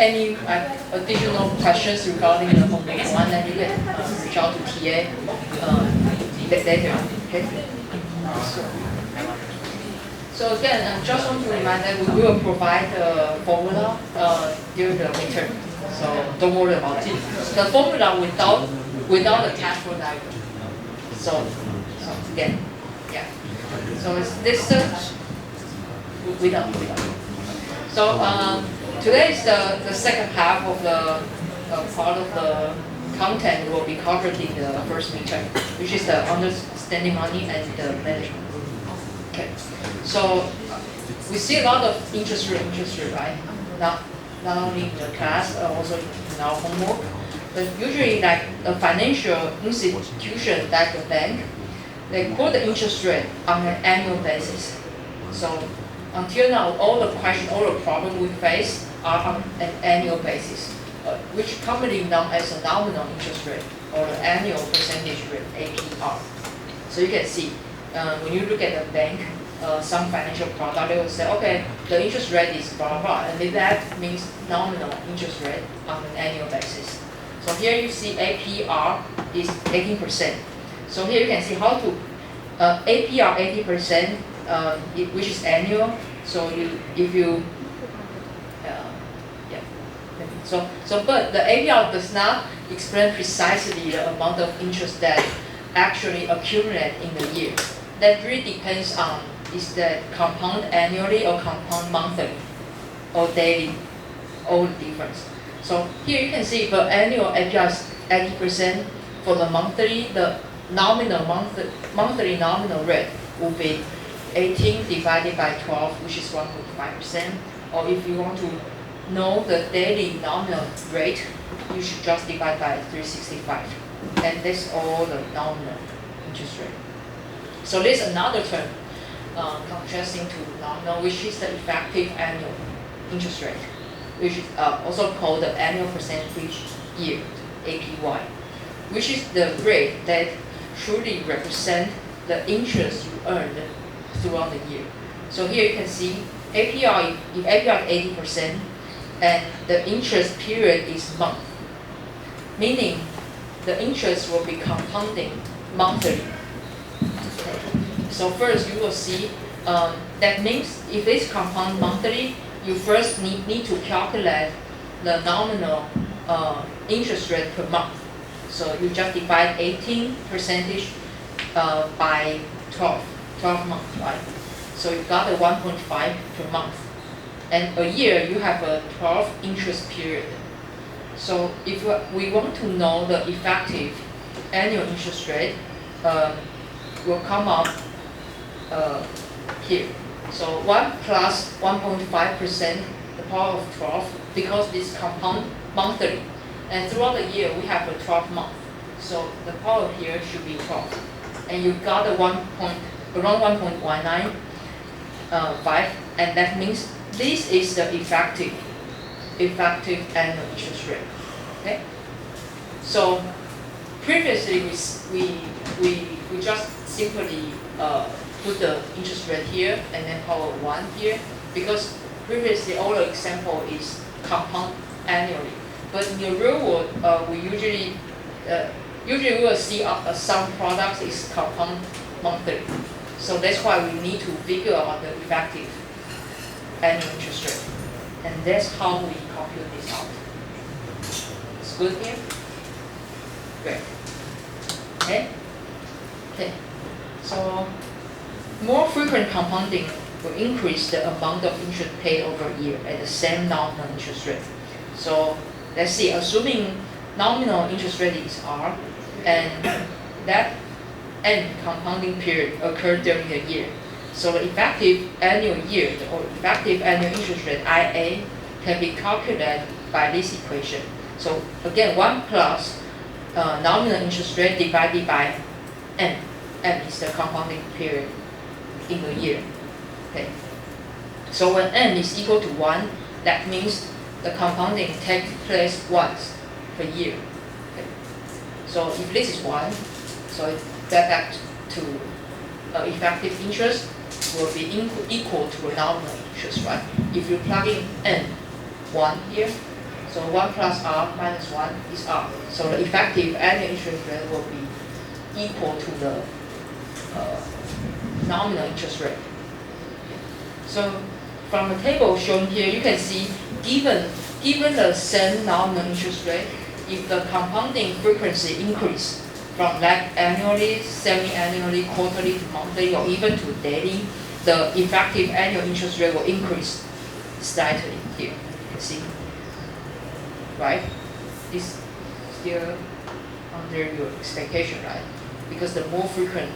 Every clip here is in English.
any additional questions regarding the homework one, then you can reach out to TA later. Okay. So again, just want to remind that we will provide the formula during the midterm. So don't worry about it. The formula without the cash flow diagram. So again, yeah. So it's this without. So today is the second half of the part of the content will be covered in the first midterm, which is the understanding money and the management. Okay. So we see a lot of interest rate, right? Not only in the class, also in our homework. But usually, like a financial institution, like a bank, they quote the interest rate on an annual basis. So until now, all the problems we face are on an annual basis, which commonly known as a nominal interest rate or the annual percentage rate (APR). So you can see when you look at the bank, some financial product, they will say, okay, the interest rate is blah blah blah, and that means nominal interest rate on an annual basis. So here you see APR is 18%. So here you can see how to APR 80%, which is annual. So but the APR does not explain precisely the amount of interest that actually accumulate in the year. That really depends on is that compound annually or compound monthly or daily, all the difference. So here you can see for annual APR is 80%, for the monthly, the monthly nominal rate will be 18 divided by 12, which is 1.5%. Or if you want to know the daily nominal rate, you should just divide by 365. And that's all the nominal interest rate. So there's another term contrasting to nominal, which is the effective annual interest rate, which is also called the annual percentage yield, APY, which is the rate that truly represents the interest you earned throughout the year. So here you can see APR, if APR is 80% and the interest period is month, meaning the interest will be compounding monthly. So first you will see that means if it's compound monthly, you first need to calculate the nominal interest rate per month. So you just divide 18% by 12 months, right? So you got a 1.5 per month. And a year you have a 12 interest period. So if we want to know the effective annual interest rate, will come up here. So 1 plus 1.5%, the power of 12, because this compound monthly. And throughout the year, we have a 12 month. So the power here should be 12. And you got a around 1.195, and that means this is the effective annual interest rate. Okay? So previously we just simply put the interest rate here and then power 1 here, because previously all the example is compound annually. But in the real world, we usually we will see some products is compound monthly. So that's why we need to figure out the effective annual interest rate, and that's how we compute this out. It's good here. Great. Okay. So more frequent compounding will increase the amount of interest paid over a year at the same nominal interest rate. So let's see, assuming nominal interest rate is R, and that N compounding period occurred during a year. So the effective annual yield or effective annual interest rate IA can be calculated by this equation. So again, 1 plus nominal interest rate divided by N. N is the compounding period in a year. Okay. So when N is equal to 1, that means the compounding takes place once per year. Okay. So if this is 1, so that to effective interest will be equal to a nominal interest, right? If you plug in N 1 here, So 1 plus R minus 1 is R. So the effective annual interest rate will be equal to the nominal interest rate. So from the table shown here, you can see given the same nominal interest rate, if the compounding frequency increase from like annually, semi-annually, quarterly to monthly, or even to daily, the effective annual interest rate will increase slightly here. You can see, right? It's still under your expectation, right? Because the more frequent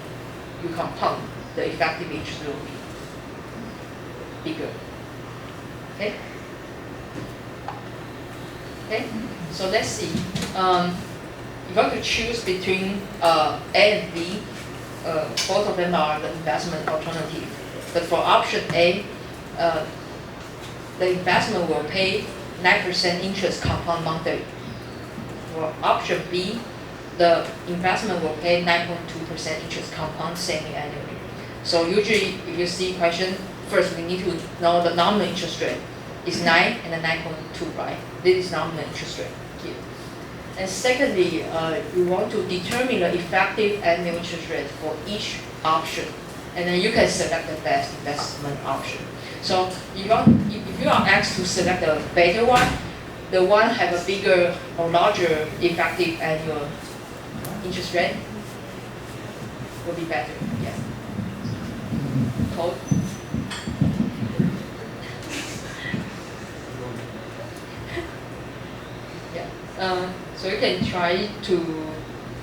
you compound, the effective interest rate will be bigger. Okay. Okay. So let's see. If you want to choose between A and B, both of them are the investment alternative. But for option A, the investment will pay 9% interest compound monthly. For option B, the investment will pay 9.2% interest compound semi-annually. So usually, if you see question, first we need to know the nominal interest rate is 9 and then 9.2, right? This is nominal interest rate here. And secondly, you want to determine the effective annual interest rate for each option, and then you can select the best investment option. So if you are asked to select the better one, the one have a bigger or larger effective annual interest rate will be better. Yeah. Code. Yeah. So you can try to.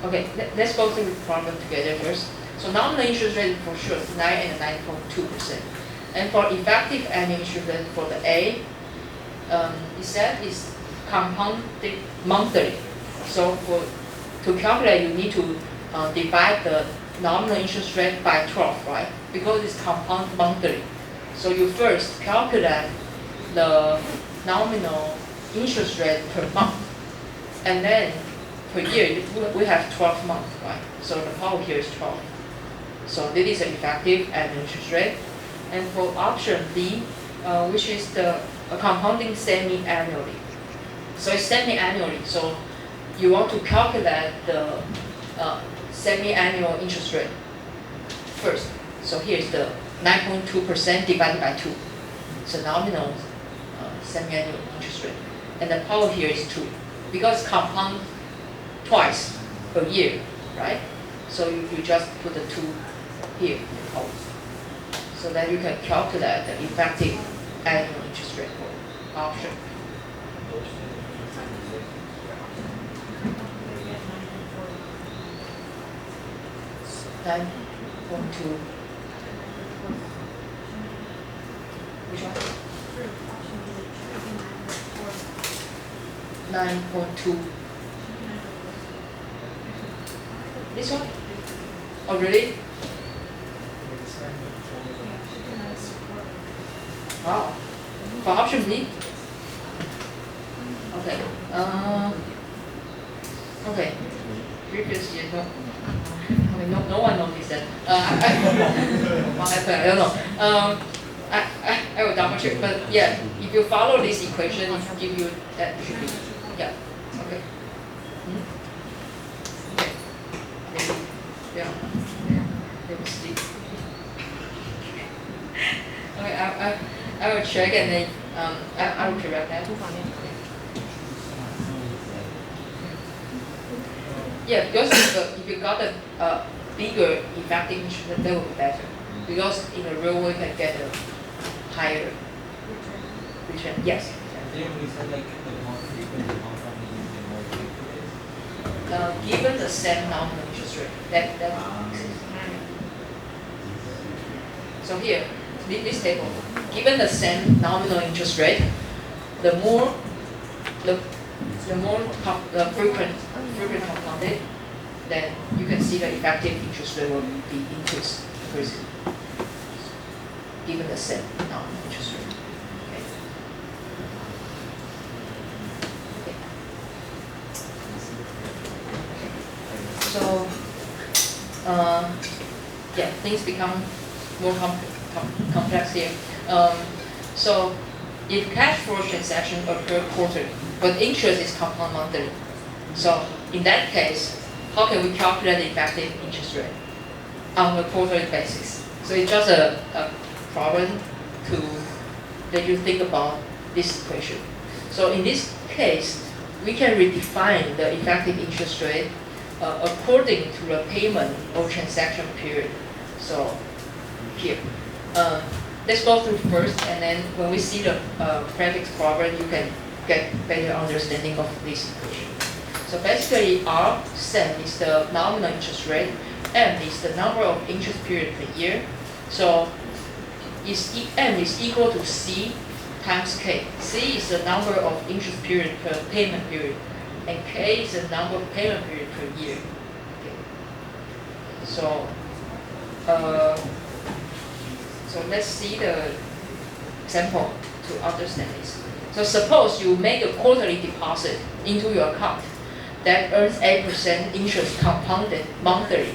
Okay. Let's go through the problem together first. So nominal interest rate for sure is 9 and 9.2%. And for effective annual interest rate for the A, it said is compounded monthly. So to calculate, you need to divide the nominal interest rate by 12, right? Because it's compound monthly. So you first calculate the nominal interest rate per month, and then per year we have 12 months, right? So the power here is 12. So this is the effective annual interest rate. And for option B, which is the compounding semi-annually. So it's semi-annually. So you want to calculate the semi-annual interest rate first. So here's the 9.2% divided by 2. So nominal semi-annual interest rate. And the power here is 2. Because compound twice a year, right? So you just put the 2 here in power. So that you can calculate the effective annual interest rate for option. Nine point two. Which one? 9.2. This one? Oh, really? Wow. For option B? Okay. Okay. Previous year, no. Okay, no one noticed that. What happened? I don't know. I will double check, but yeah, if you follow this equation, it give you that should be, yeah. Okay. Okay. Maybe, yeah. Let me see. Okay, I will check and then I will correct that. Yeah, because if you got a bigger effective interest rate, that would be better. Because in the real world, you can get a higher return. Yes. Then we said like the more frequent the compounding is, the more frequent it is. Given the same nominal interest rate, that. So here, this table, given the same nominal interest rate, the more frequent compounded, then you can see the effective interest rate will be increasing. Given the same nominal interest rate. Okay. So, yeah, things become more complex here. So, if cash flow transaction occur quarterly, but interest is compound monthly. So in that case, how can we calculate the effective interest rate on a quarterly basis? So it's just a problem to let you think about this equation. So in this case, we can redefine the effective interest rate according to the payment or transaction period. So here, let's go through first, and then when we see the prefix problem, you can get better understanding of this equation. So basically, R SEM is the nominal interest rate, M is the number of interest period per year. So M is equal to C times K. C is the number of interest period per payment period, and K is the number of payment period per year. Okay. So let's see the example to understand this. So suppose you make a quarterly deposit into your account that earns 8% interest compounded monthly.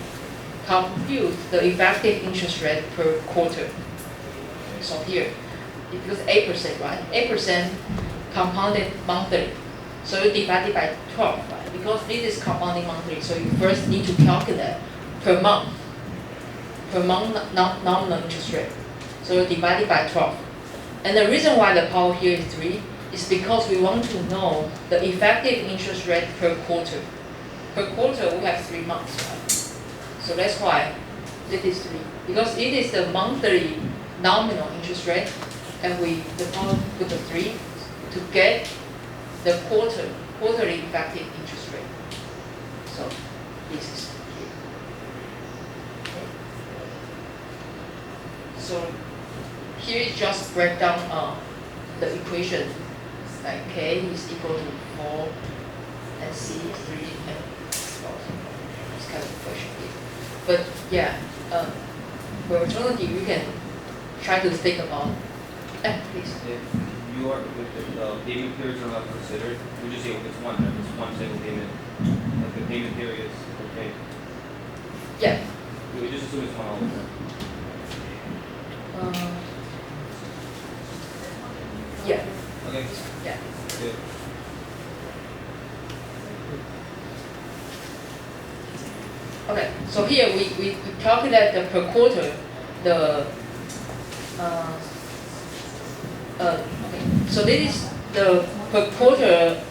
Compute the effective interest rate per quarter. So here, because 8%, right? 8% compounded monthly. So you divide it by 12, right? Because this is compounding monthly, so you first need to calculate per month nominal interest rate. So you divide it by 12. And the reason why the power here is 3 is because we want to know the effective interest rate per quarter. Per quarter, we have 3 months, right? So that's why it is 3. Because it is the monthly nominal interest rate, and the power put the 3 to get the quarterly effective interest rate. So this is here. Okay. So here is just break down the equation. Like K is equal to 4 and C is 3 and 12. This kind of equation here. But yeah, for alternative, we can try to think about. Please. If you are if the payment periods are not considered, we just say if it's one single payment, like the payment period is okay. Yeah. We just assume it's one all the time. Yeah. Okay. Yeah. Good. Okay, so here we calculate the per quarter, okay, so this is the per quarter,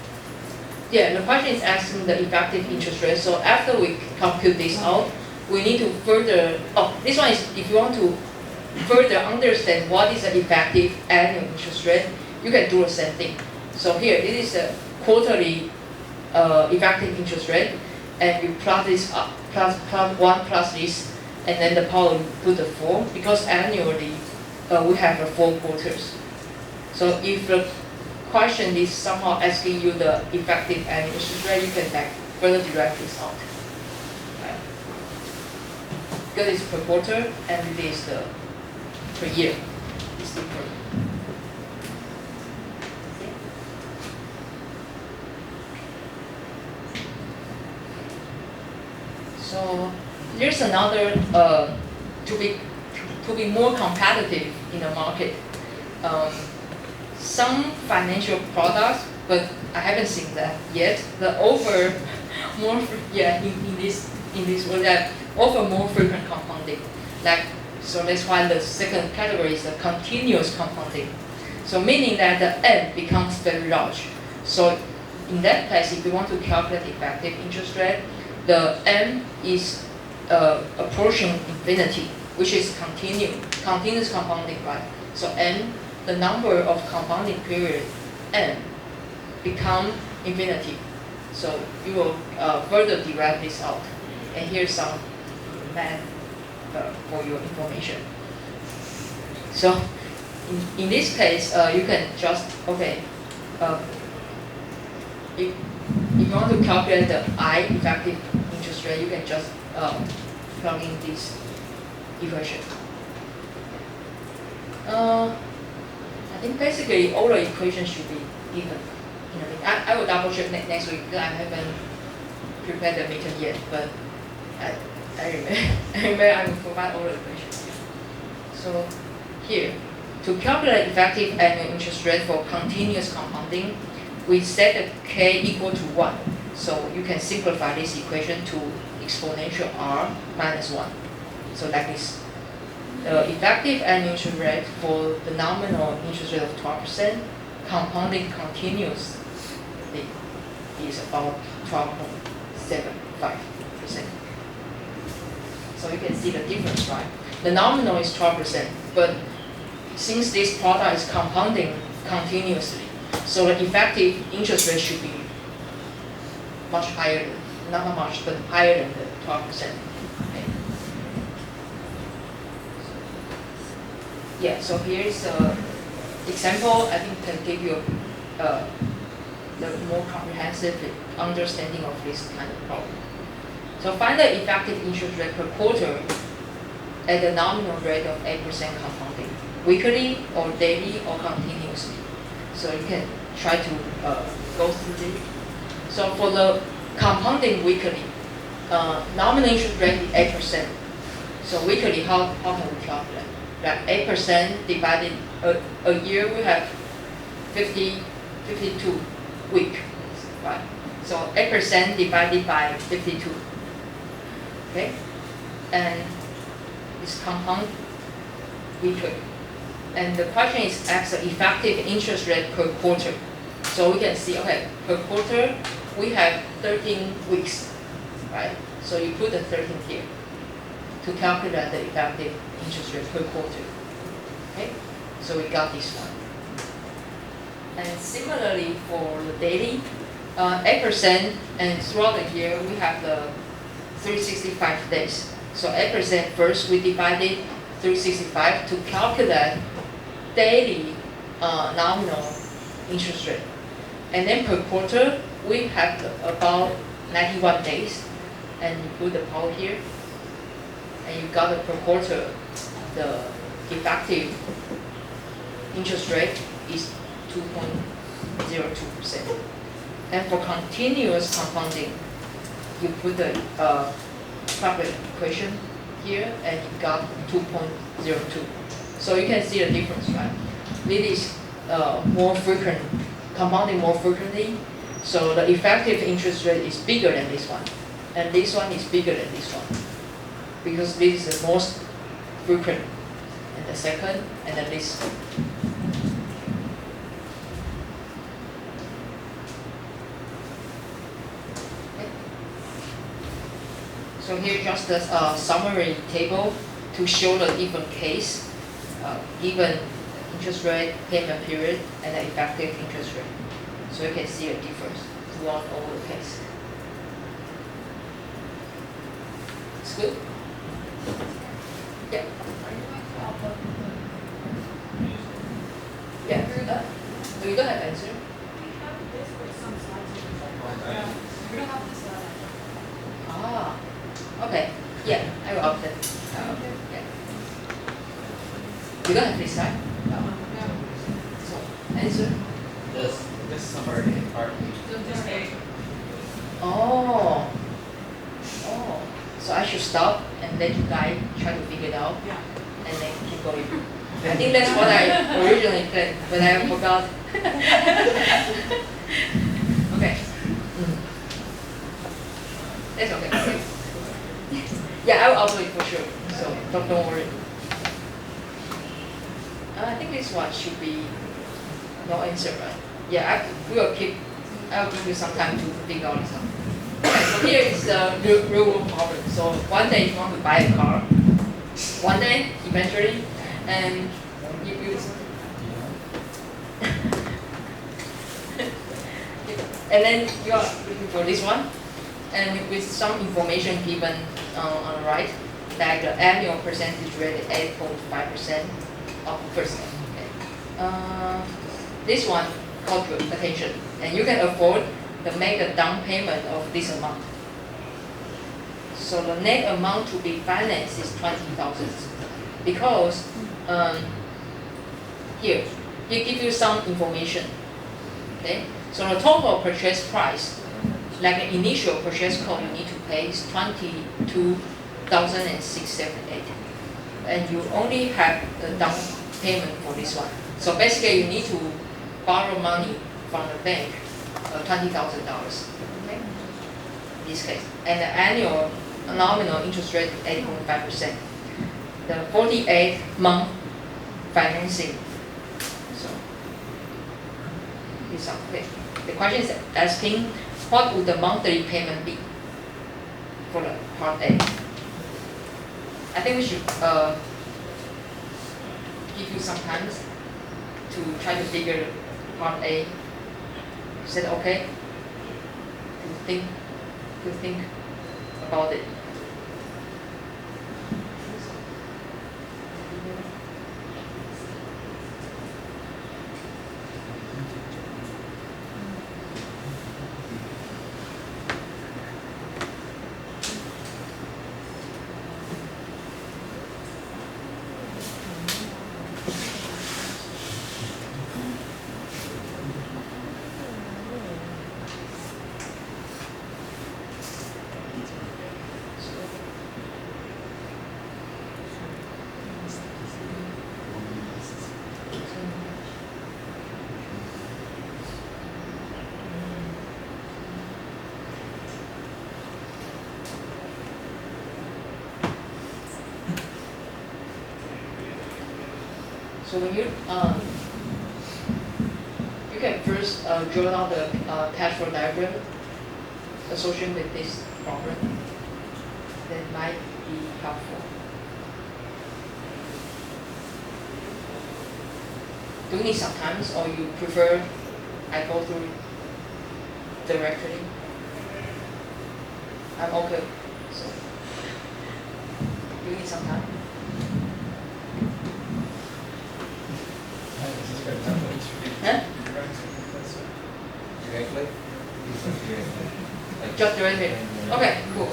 yeah, the question is asking the effective interest rate. So after we compute this out, we need to further, this one is if you want to further understand what is the effective annual interest rate, you can do the same thing. So here, this is a quarterly effective interest rate, and you plot this up, plus 1 plus this, and then the power put the 4, because annually we have 4 quarters. So if the question is somehow asking you the effective annual interest rate, you can further derive this out. Right? Because it's per quarter, and it is the per year. It's different. So there's another to be more competitive in the market. Some financial products, but I haven't seen that yet. The offer more in this world that offer more frequent compounding. So that's why the second category is the continuous compounding. So meaning that the N becomes very large. So in that case, if you want to calculate the effective interest rate, the N is approaching infinity, which is continuous compounding, right? So N, the number of compounding period, N, become infinity. So you will further derive this out. And here's some math for your information. So in this case, you can just, if you want to calculate the I effective interest rate, you can just plug in this equation. I think basically all the equations should be given. I will double check next week because I haven't prepared the meter yet, but I remember I will provide all the equations. So here, to calculate effective annual interest rate for continuous compounding, we set the k equal to 1. So you can simplify this equation to exponential r minus 1. So like this. The effective annual interest rate for the nominal interest rate of 12%, compounding continuously, is about 12.75%. So you can see the difference, right? The nominal is 12%, but since this product is compounding continuously, so the effective interest rate should be much higher, not much, but higher than the 12%. Okay. Yeah, so here's an example. I think can give you the more comprehensive understanding of this kind of problem. So find the effective interest rate per quarter at the nominal rate of 8% compounding, weekly or daily or continuously. So you can try to go through this. So for the compounding weekly, nominal interest rate is 8%. So weekly, how can we calculate? Like 8% divided a year, we have 52 weeks, right? So 8% divided by 52. Okay, and it's compound weekly. And the question is ask the effective interest rate per quarter. So we can see, okay, per quarter we have 13 weeks, right? So you put the 13 here to calculate the effective interest rate per quarter. Okay, so we got this one. And similarly for the daily, 8%, and throughout the year we have the 365 days. So 8% first we divided 365 to calculate daily nominal interest rate. And then per quarter we have about 91 days, and you put the power here, and you got the per quarter, the effective interest rate is 2.02%. And for continuous compounding, you put the Fabric equation here, and you got 2.02. So you can see the difference, right? This is more frequent, compounding more frequently. So the effective interest rate is bigger than this one, and this one is bigger than this one, because this is the most frequent, and the second, and then this. So here just a summary table to show the different case, given interest rate, payment period, and the effective interest rate. So you can see a difference throughout all the case. It's good? Yeah. Yeah. Do you don't have answer? Ah. Okay, yeah, I will open. Yeah. You don't have this side? No. So, answer? This summary part. Oh. Oh. So I should stop and let you guys try to figure it out, and then keep going. I think that's what I originally planned, but I forgot. Okay. That's okay. Yeah, I will upload it for sure, so don't worry. I think this one should be no answer, right? Yeah, I'll give you some time to figure out this out. Okay, so here is the real world problem. So one day you want to buy a car, one day eventually, and you and then you are looking for this one, and with some information given on the right, like the annual percentage rate is 8.5% of the first year. Okay. This one caught your attention, and you can afford to make a down payment of this amount. So the net amount to be financed is 20,000, because here he give you some information. Okay, so the total purchase price, like the initial purchase cost you need to pay, is 22,678, and you only have the down payment for this one. So basically, you need to borrow money from the bank $20,000. Okay, in this case, and the annual nominal interest rate is 8.5%. The 48-month financing. So this is okay. The question is asking, what would the monthly payment be for the Part A? I think we should give you some time to try to figure Part A. Is that okay? To think about it. So when you can first draw out the cash flow diagram associated with this problem. That might be helpful. Do you need some time, or you prefer I go through directly? I'm okay. So do you need some time? Huh? Directly? Just directly. Okay, cool.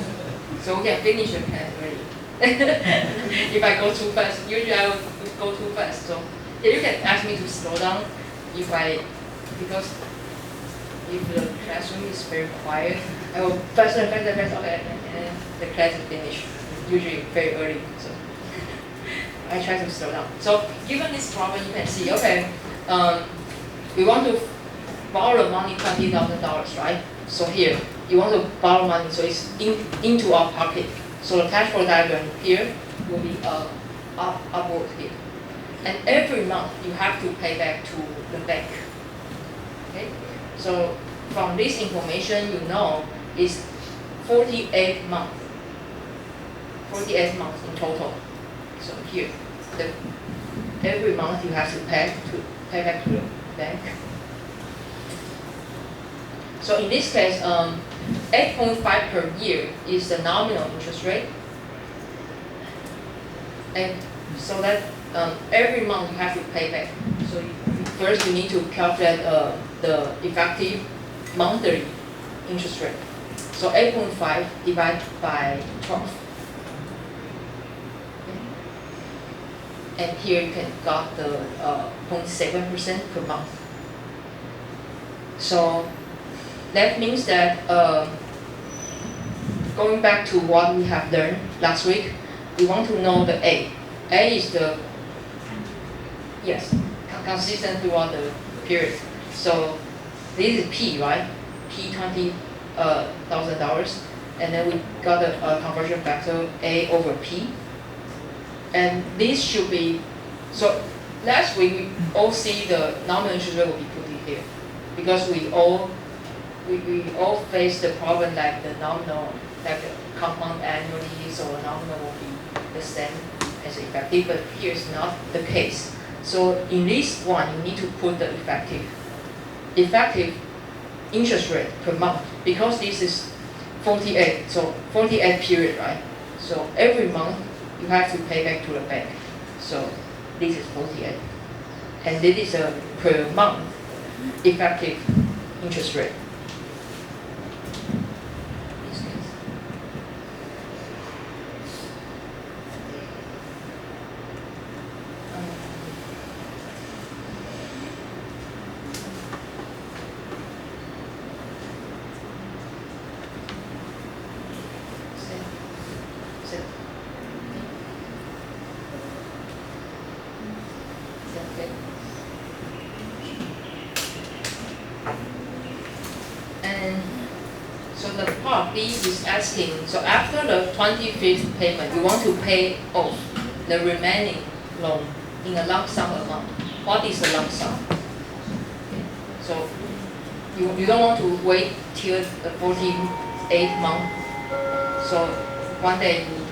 So we can finish the class already. If I go too fast, usually I will go too fast. So you can ask me to slow down because if the classroom is very quiet, I will faster and faster and faster. Okay, and the class is finished. Usually very early. So I try to slow down. So given this problem, you can see, okay, we want to borrow money $20,000, right? So here, you want to borrow money, so it's into our pocket. So the cash flow diagram here will be upward here. And every month, you have to pay back to the bank. Okay? So from this information, you know it's 48 months. 48 months in total. So here, every month you have to pay back to the bank. So in this case, 8.5 per year is the nominal interest rate. And so that every month you have to pay back. So first you need to calculate the effective monthly interest rate. So 8.5 divided by 12. And here you can got the 0.7% per month. So that means that going back to what we have learned last week, we want to know the A. A is the, yes, consistent throughout the period. So this is P, right? P $20,000, and then we got a conversion factor A over P. And this should be, so last week we all see the nominal interest rate will be put in here, because we all face the problem like the nominal, like the compound annually, so the nominal will be the same as effective, but here is not the case. So in this one, you need to put the effective interest rate per month, because this is 48, so 48 period, right? So every month you have to pay back to the bank. So this is 48. And this is a per month effective interest rate. So the part B is asking, so after the 25th payment, you want to pay off the remaining loan in a lump sum amount. What is a lump sum? Okay. So you don't want to wait till the 48th month. So one day you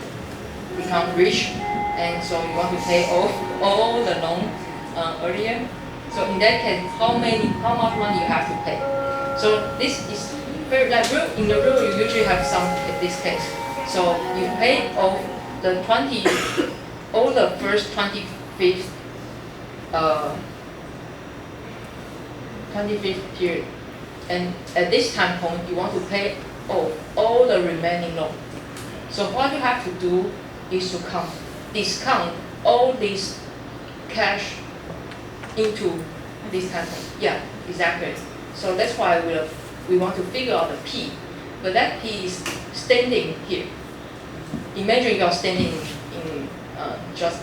become rich, and so you want to pay off all the loan earlier. So in that case, how much money you have to pay? So this is very like in the rule you usually have some this case. So you pay off the all the first 25th 25th period, and at this time point you want to pay off all the remaining loan. So what you have to do is to discount all this cash into this time point. Yeah, exactly. So that's why we want to figure out the P, but that P is standing here. Imagine you are standing in just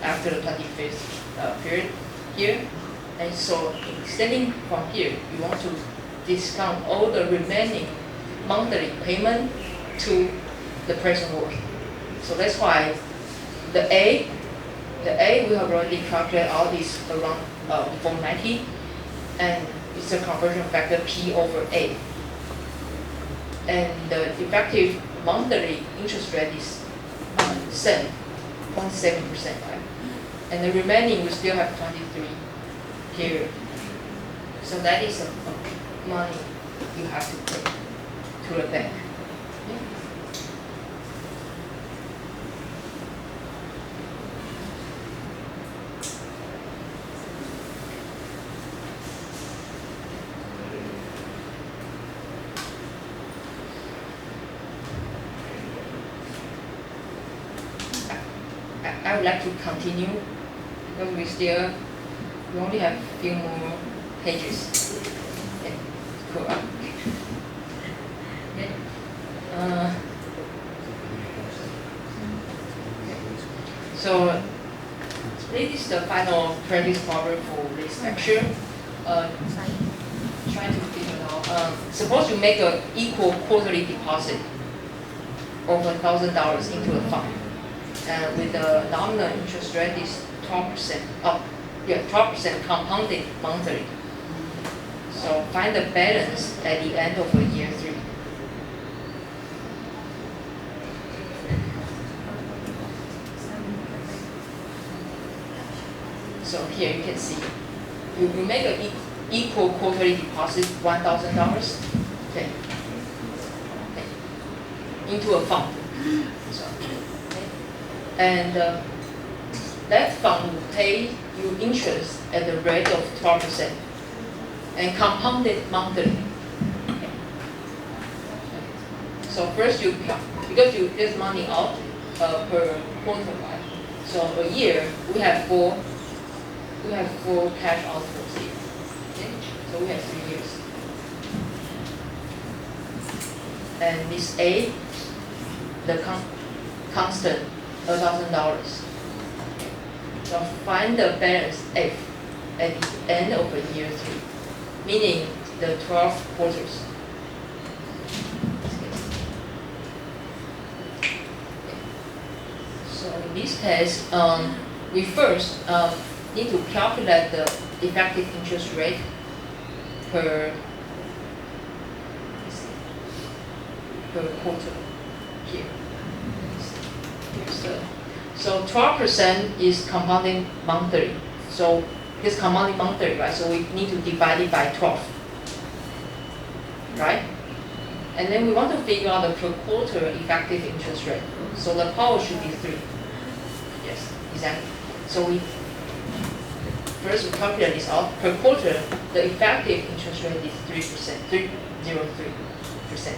after the 25th period here, and so standing from here, you want to discount all the remaining monthly payment to the present worth. So that's why the A we have already calculated all this around 490, and it's a conversion factor P over A. And the effective monthly interest rate is 7.7%, right? And the remaining we still have 23 period. So that is money you have to pay to the bank. I would like to continue because we only have a few more pages. Okay, cool. Okay. So this is the final practice problem for this lecture. Trying to figure out. Suppose you make an equal quarterly deposit of $1,000 into a fund. With the nominal interest rate is 12% up. Yeah, 12% compounded monthly. So find the balance at the end of year 3. So here you can see, you make an equal quarterly deposit, $1,000, okay, into a fund. So, and that fund will pay you interest at the rate of 12% and compounded monthly. So first because you get money out per quarter, right? So a year we have four cash outflows here. Okay? So we have 3 years. And this A, the constant, $1,000. So find the balance F at the end of year 3, meaning the 12 quarters. So in this case, we first need to calculate the effective interest rate per quarter here. So 12% is compounding monthly. So it's compounding monthly, right? So we need to divide it by 12, right? And then we want to figure out the per quarter effective interest rate. So the power should be 3. Yes, exactly. So first we calculate this out. Per quarter, the effective interest rate is 3%, 3.03%.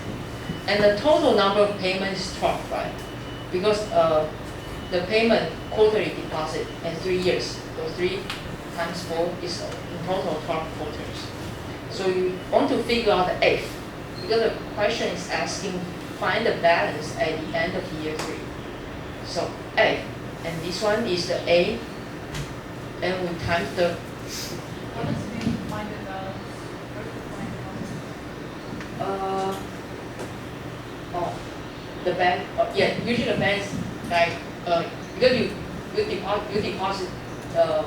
And the total number of payments is 12, right? Because the payment quarterly deposit in 3 years, so 3 times 4 is in total 12 quarters. So you want to figure out the F, because the question is asking find the balance at the end of year 3. So F, and this one is the A, and we times the. How does it mean find the balance? Where to find the balance? the bank, usually the banks like because you deposit the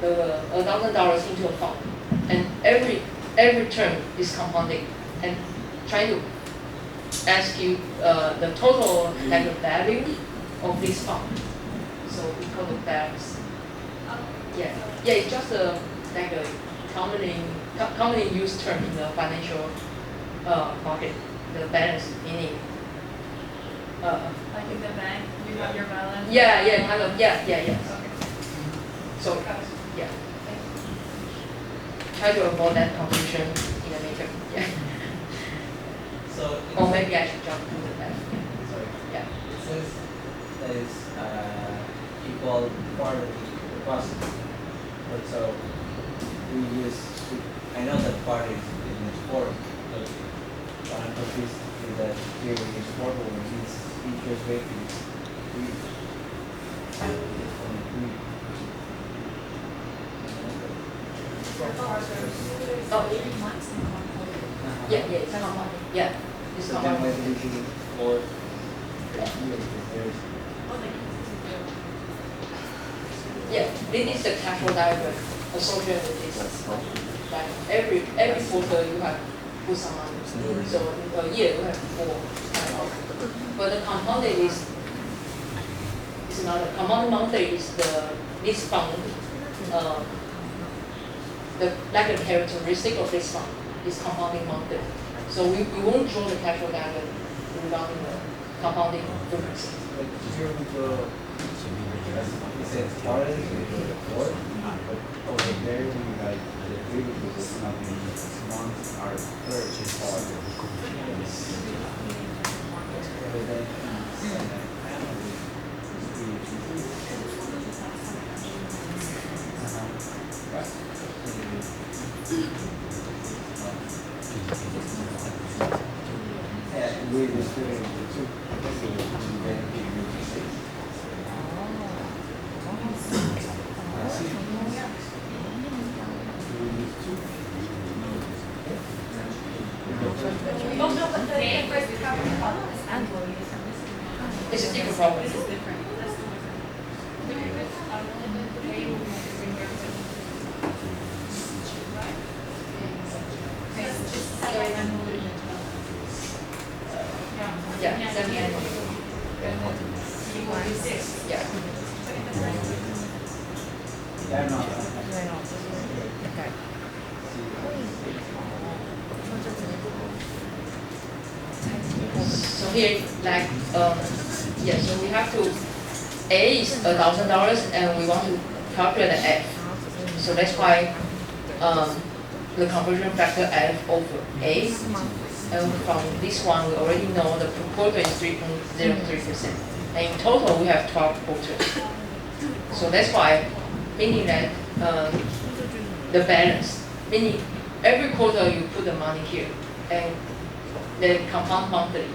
$1,000 into a fund, and every term is compounding, and trying to ask you the total like the value of this fund. So we call it balance. Yeah, it's just like a commonly used term in the financial market. The balance meaning. Like in the bank, you have your balance. Yeah, kind of. Yeah. Okay. So yeah, try to avoid that confusion in the later. Yeah. So Or maybe I should jump to the back. sorry. Yeah. It says that is equal part of the process. But so we use, I know that part is in its form, but what I'm confused is that here we use formula when interest rate is 3. Oh, yeah, it's compound. Yeah, it's So then compound. when we do for years, there's Yeah, this is the cash flow diagram associated with this. Like every quarter you have put some money. So in a year you have 4. But the compounded is another. Compounded monthly is this fund. Like the characteristic of this fund is compounding monthly. So we won't draw the cash flow diagram regarding the compounding frequency. like here we go. It says part is the 4, but over there we like the 3 because it's nothing. Months are third part. But then yeah, we just doing the 2. So then we use 6. Oh, no, but the first capital model is annual. It's a different problem. This is different. That's Yeah, semi-annual. Yeah. Yeah, no. So here, like, so we have to, A is $1,000 and we want to calculate the F. So that's why the conversion factor F over A. And from this one, we already know the per quarter is 3.03%. And in total, we have 12 quarters. So that's why, meaning that the balance, meaning every quarter you put the money here and then compound monthly.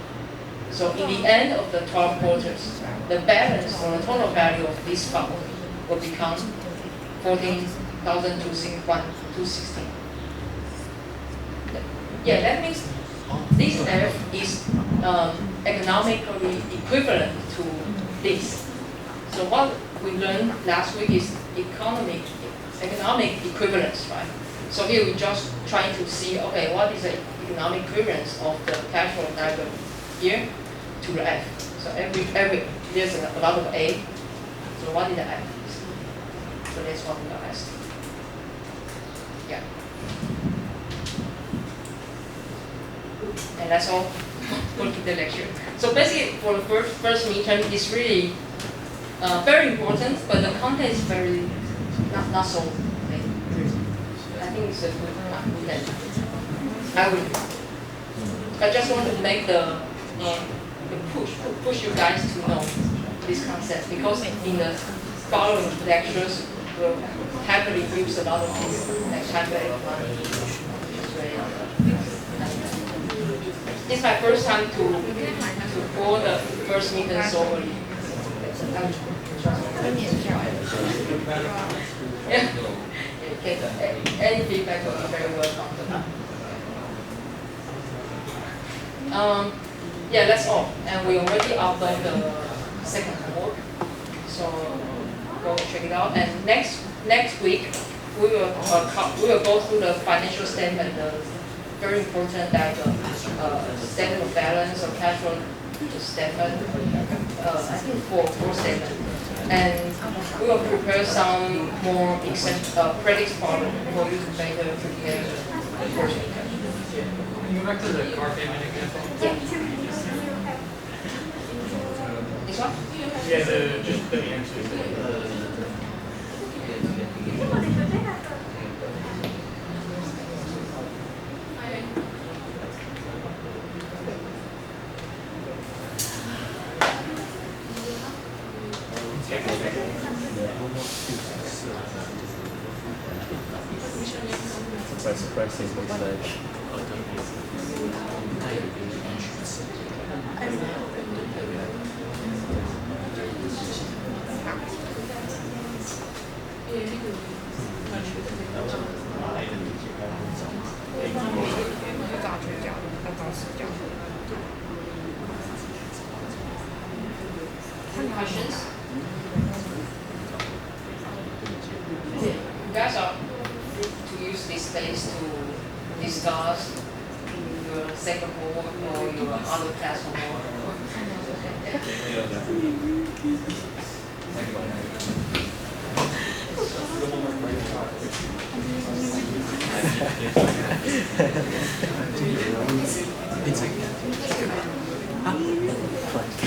So in the end of the 12 quarters, the balance or the total value of this fund will become 14,216. Yeah, that means this F is economically equivalent to this. So what we learned last week is economic equivalence, right? So here we just trying to see, okay, what is the economic equivalence of the cash flow diagram here to the F. So every there's a lot of A. So what is the F? So that's what we are asking. Yeah. And that's all for the lecture. So basically, for the first midterm, it's really very important, but the content is very not so. I think it's a good end. I just want to make the push you guys to know this concept, because in the following lectures we'll heavily use a lot of things like calculating money. It's my first time to pour the first meeting so early. Yeah. Okay. Any feedback will be very welcome. Yeah, that's all. And we already uploaded the second homework, so go check it out. And next week we will go through the financial statement, the very important like statement of balance or cash flow statement. I think four statement. And we will prepare some more practice problem for you to better prepare the first income. Can you go back to the car payment example? This one? Yeah, just the answers. Pressing research. Any questions? You guys are free to use this space to discuss your second homework or your other class homework.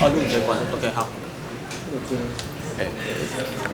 录结果，OK，好。